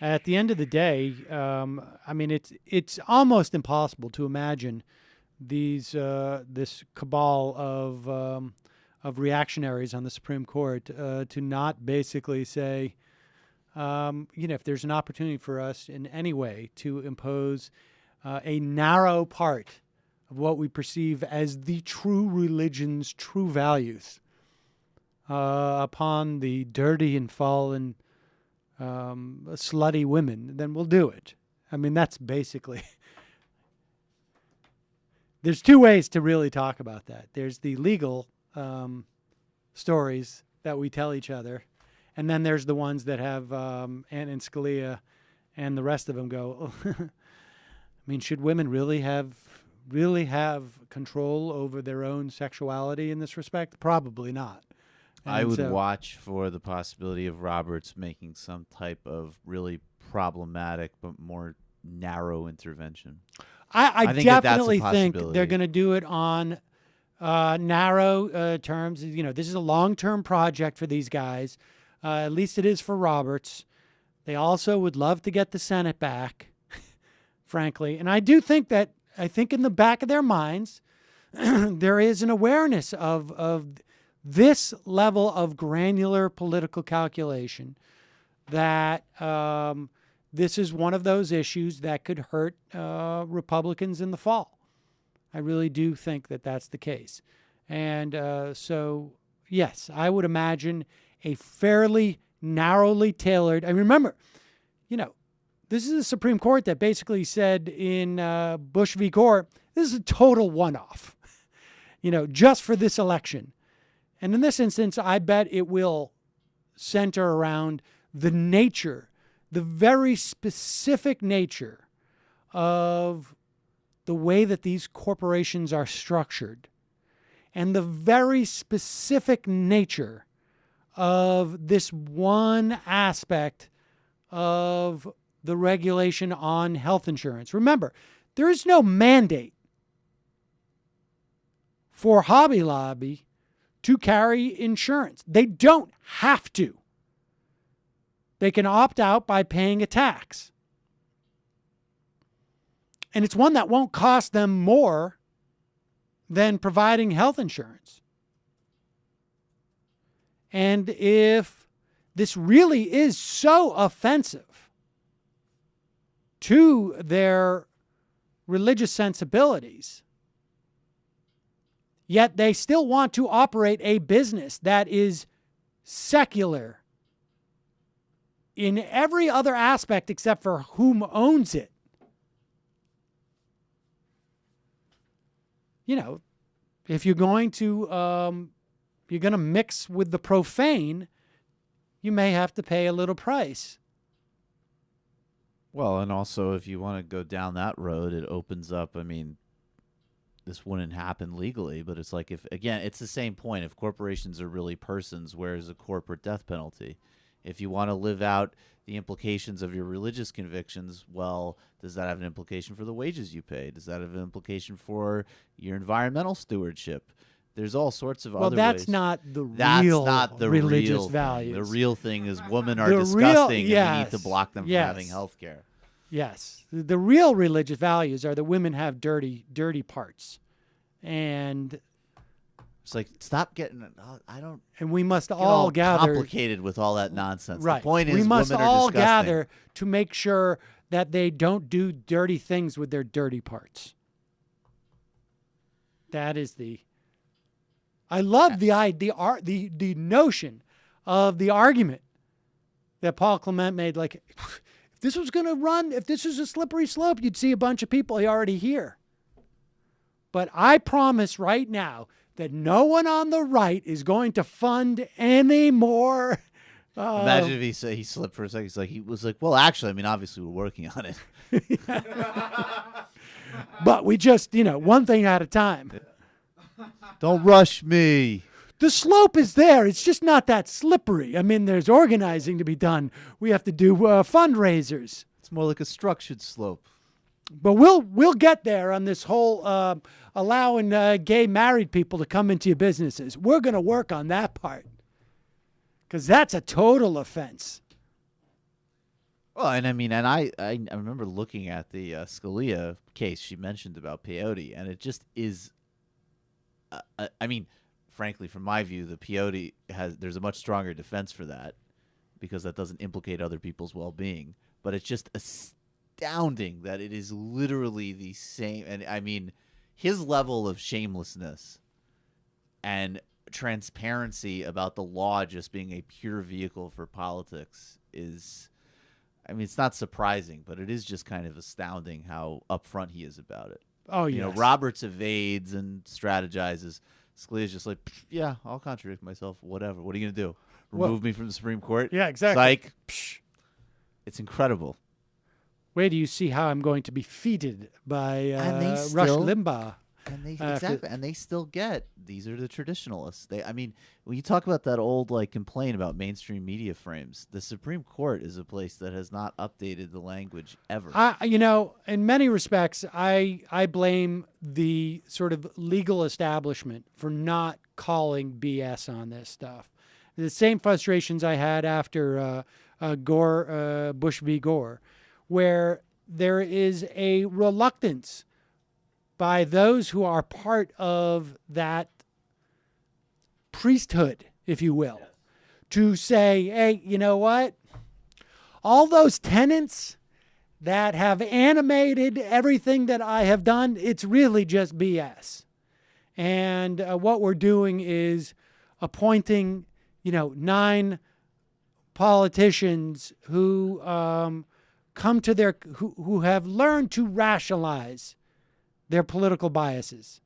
At the end of the day, I mean, it's almost impossible to imagine this cabal of reactionaries on the Supreme Court to not basically say, if there's an opportunity for us in any way to impose a narrow part of what we perceive as the true religion's true values upon the dirty and fallen slutty women, then we'll do it. I mean, that's basically... There's two ways to really talk about that. There's the legal stories that we tell each other, and then there's the ones that have Ant and Scalia and the rest of them go, I mean, should women really have control over their own sexuality in this respect? Probably not. And I would watch for the possibility of Roberts making some type of really problematic but more narrow intervention. I definitely think they're going to do it on narrow terms. This is a long-term project for these guys. At least it is for Roberts. They also would love to get the Senate back, frankly. And I do think that, in the back of their minds, there is an awareness of this level of granular political calculation that this is one of those issues that could hurt Republicans in the fall. I really do think that that's the case. And so, yes, I would imagine a fairly narrowly tailored. I remember, this is the Supreme Court that basically said in Bush v. Gore, this is a total one-off, just for this election. And in this instance, I bet it will center around the nature, the very specific nature of the way that these corporations are structured, and the very specific nature of this one aspect of the regulation on health insurance. Remember, there is no mandate for Hobby Lobby to carry insurance. They don't have to. They can opt out by paying a tax. And it's one that won't cost them more than providing health insurance. And if this really is so offensive to their religious sensibilities, yet they still want to operate a business that is secular in every other aspect except for whom owns it. If you're going to mix with the profane, you may have to pay a little price. Well, and also if you want to go down that road, it opens up, this wouldn't happen legally, but it's like it's the same point. If corporations are really persons, where's a corporate death penalty? If you want to live out the implications of your religious convictions, well, does that have an implication for the wages you pay? Does that have an implication for your environmental stewardship? There's all sorts of other ways. Well, that's not the religious values. The real thing is women are disgusting and we need to block them from having health care. Yes. The real religious values are that women have dirty parts. And it's like, stop getting, and we must all gather. Complicated with all that nonsense. Right. The point is, we must women all are disgusting. gather to make sure that they don't do dirty things with their dirty parts. That is I love the notion of the argument that Paul Clement made. Like, if this was going to run, if this was a slippery slope, you'd see a bunch of people already here. But I promise right now that no one on the right is going to fund any more. Imagine if he slipped for a second. He was like, well, actually, obviously we're working on it. But we just, one thing at a time. Don't rush me. The slope is there. It's just not that slippery. There's organizing to be done. We have to do fundraisers. It's more like a structured slope. But we'll get there on this whole allowing gay married people to come into your businesses. We're going to work on that part. because that's a total offense. Well, and I mean, and I remember looking at the Scalia case she mentioned about peyote, and it just is. I mean, frankly, from my view, the peyote there's a much stronger defense for that because that doesn't implicate other people's well-being. But it's just astounding that it is literally the same. And I mean, his level of shamelessness and transparency about the law just being a pure vehicle for politics is, I mean, it's not surprising, but it is just kind of astounding how upfront he is about it. Oh, yes. You know, Roberts evades and strategizes. Scalia's just like, yeah, I'll contradict myself. Whatever. What are you going to do? Remove me from the Supreme Court? Yeah, exactly. Psych. Psh. It's incredible. Wait do you see how I'm going to be feted by Rush Limbaugh. And they still get, these are the traditionalists. I mean, when you talk about that old complaint about mainstream media frames, the Supreme Court is a place that has not updated the language ever. In many respects, I blame the sort of legal establishment for not calling BS on this stuff. The same frustrations I had after Bush v. Gore, where there is a reluctance by those who are part of that priesthood, if you will, to say, hey, you know what? All those tenets that have animated everything that I have done, it's really just BS. And what we're doing is appointing, 9 politicians who who have learned to rationalize their political biases.